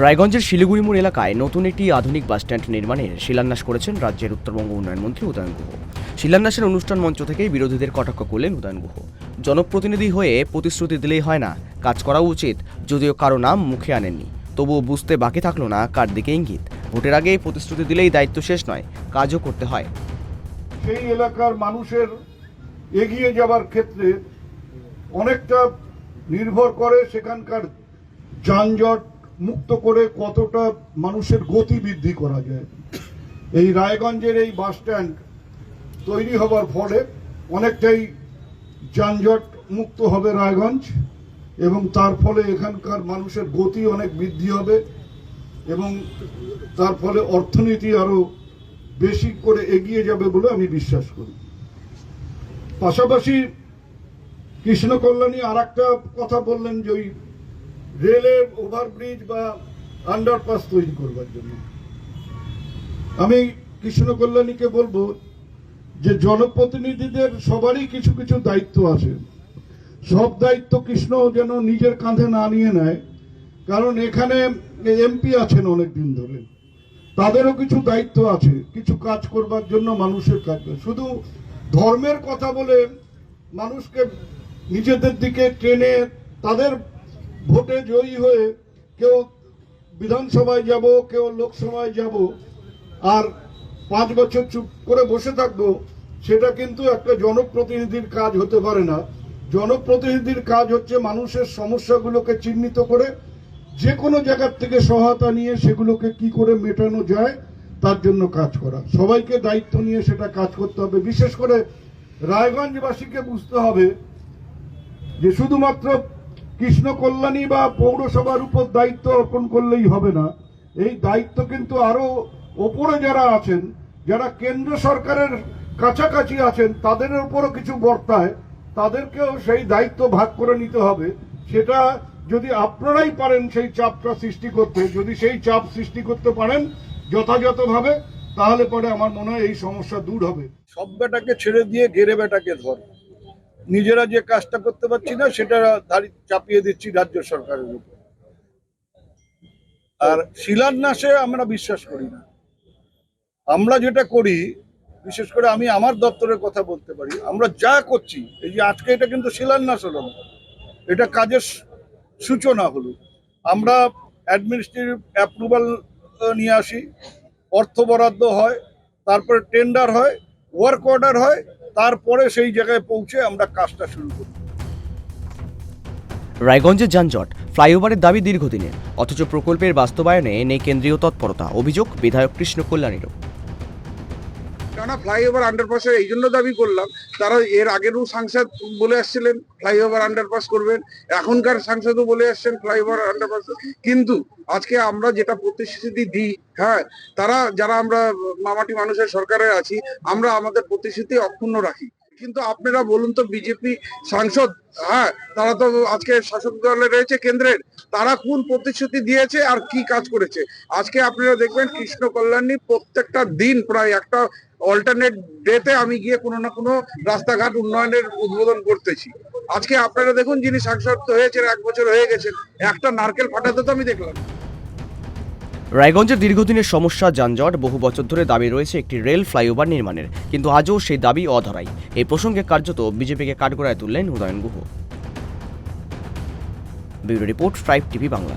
রায়গঞ্জের শিলিগুড়ি মোড় এলাকায় নতুন একটি আধুনিক বাসস্ট্যান্ড নির্মাণের শিলান্যাস করেছেন রাজ্যের উত্তরবঙ্গ উন্নয়ন মন্ত্রী উদয়ন গুহ। শিলান্যাসের অনুষ্ঠান মঞ্চ থেকেই বিরোধীদের কটাক্ষ করলেন উদয়ন গুহ। জনপ্রতিনিধি হয়ে প্রতিশ্রুতি দিলেই হয় না, কাজ করা উচিত। যদিও কারো নাম মুখে আনেননি, তবুও বুঝতে বাকি থাকলো না কার দিকে ইঙ্গিত। ভোটের আগে প্রতিশ্রুতি দিলেই দায়িত্ব শেষ নয়, কাজও করতে হয়। সেই এলাকার মানুষের এগিয়ে যাবার ক্ষেত্রে অনেকটা নির্ভর করে সেখানকার যানজট মুক্ত করে কতটা মানুষের গতি বৃদ্ধি করা যায়। এই রায়গঞ্জের এই বাস স্ট্যান্ড তৈরি হবার ফলে অনেকটাই যানজট মুক্ত হবে রায়গঞ্জ, এবং তার ফলে এখানকার মানুষের গতি অনেক বৃদ্ধি হবে এবং তার ফলে অর্থনীতি আরো বেশি করে এগিয়ে যাবে বলে আমি বিশ্বাস করি। পাশাপাশি কৃষ্ণ কল্যাণী আর একটা কথা বললেন যে ওই রেলের ওভারব্রিজ বা আন্ডারপাস তৈরি করবার জন্য। আমি কৃষ্ণ কল্যাণীকে বলবো যে জনপ্রতিনিধিদের সবারই কিছু কিছু দায়িত্ব আছে, সব দায়িত্ব কৃষ্ণ যেন নিজের কাঁধে না নিয়ে নেয়, কারণ এখানে এমপি আছেন অনেকদিন ধরে, তাদেরও কিছু দায়িত্ব আছে, কিছু কাজ করবার জন্য মানুষের কাজ। শুধু ধর্মের কথা বলে মানুষকে নিজেদের দিকে টেনে তাদের ভোটে জয়ী হয়ে কেউ বিধানসভায় যাব, কেউ লোকসভায় যাব, আর 5 বছর চুপ করে বসে থাকবো, সেটা কিন্তু একটা জনপ্রতিনিধির কাজ হতে পারে না। জনপ্রতিনিধির কাজ হচ্ছে মানুষের সমস্যাগুলোকে চিহ্নিত করে যে কোনো জায়গার থেকে সহায়তা নিয়ে সেগুলোকে কি করে মেটানো যায় তার জন্য কাজ করা। সবাইকে দায়িত্ব নিয়ে সেটা কাজ করতে হবে। বিশেষ করে রায়গঞ্জবাসীকে বুঝতে হবে যে শুধুমাত্র কৃষ্ণ কল্যাণী বা পৌরসভার উপর দায়িত্ব অর্পণ করলেই হবে না। এই দায়িত্ব কিন্তু আরো ওপরে যারা আছেন, যারা কেন্দ্র সরকারের কাছাকাছি আছেন, তাদের উপরও কিছু বর্তায়, তাদেরকেও সেই দায়িত্ব ভাগ করে নিতে হবে। সেটা যদি আপনারাই পারেন সেই চাপটা সৃষ্টি করতে, যদি সেই চাপ সৃষ্টি করতে পারেন যথাযথভাবে, তাহলে পরে আমার মনে হয় এই সমস্যা দূর হবে। সব বেটাকে ছেড়ে দিয়ে গেরে বেটাকে ধর। নিজেরা যে কাজটা করতে পারছি না সেটা চাপিয়ে দিচ্ছি রাজ্য সরকারের উপর। আর শিলান্যাসে আমরা বিশ্বাস করি না। আমরা যেটা করি, বিশেষ করে আমি আমার দপ্তরের কথা বলতে পারি, আমরা যা করছি, এই যে আজকে এটা কিন্তু শিলান্যাস হলো না, এটা কাজের সূচনা হলো। আমরা অ্যাডমিনিস্ট্রেটিভ অ্যাপ্রুভাল নিয়ে আসি, অর্থ বরাদ্দ হয়, তারপরে টেন্ডার হয়, ওয়ার্ক অর্ডার হয়, তারপরে সেই জায়গায় পৌঁছে আমরা কাজটা শুরু করি। রায়গঞ্জের যানজট, ফ্লাইওভারের দাবি দীর্ঘদিনের, অথচ প্রকল্পের বাস্তবায়নে নেই কেন্দ্রীয় তৎপরতা। অভিযোগ বিধায়ক কৃষ্ণ কল্যাণীরও। কেননা ফ্লাইওভার আন্ডারপাসের এই জন্য দাবি করলাম, তারা এর আগেরও সাংসদ বলে আসছিলেন ফ্লাইওভার আন্ডারপাস করবেন, এখনকার সাংসদও বলে আসছেন ফ্লাইওভার আন্ডারপাস, কিন্তু আজকে আমরা যেটা প্রতিশ্রুতি দিই, হ্যাঁ, তারা যারা আমরা মামাটি মানুষের সরকারে আছি, আমরা আমাদের প্রতিশ্রুতি অক্ষুণ্ণ রাখি। কিন্তু আপনারা বলুন তো, বিজেপি সাংসদ, হ্যাঁ, তারা তো আজকে শাসক দলে রয়েছে কেন্দ্রের, তারা কোন প্রতিশ্রুতি দিয়েছে আর কি কাজ করেছে? আজকে আপনারা দেখবেন কৃষ্ণ কল্যাণী প্রত্যেকটা দিন প্রায় একটা অল্টারনেট ডেতে আমি গিয়ে কোনো না কোনো রাস্তাঘাট উন্নয়নের উদ্বোধন করতেছি। আজকে আপনারা দেখুন, যিনি সাংসদ হয়েছেন 1 বছর হয়ে গেছেন, একটা নারকেল ফাটাতে তো আমি দেখলাম। রায়গঞ্জের দীর্ঘদিনের সমস্যা যানজট, বহু বছর ধরে দাবি রয়েছে একটি রেল ফ্লাইওভার নির্মাণের, কিন্তু আজও সেই দাবি অধরাই। এই প্রসঙ্গে কার্যত বিজেপিকে কাঠগড়ায় তুললেন Udayan Guha. Bureau report, 5 TV Bangla.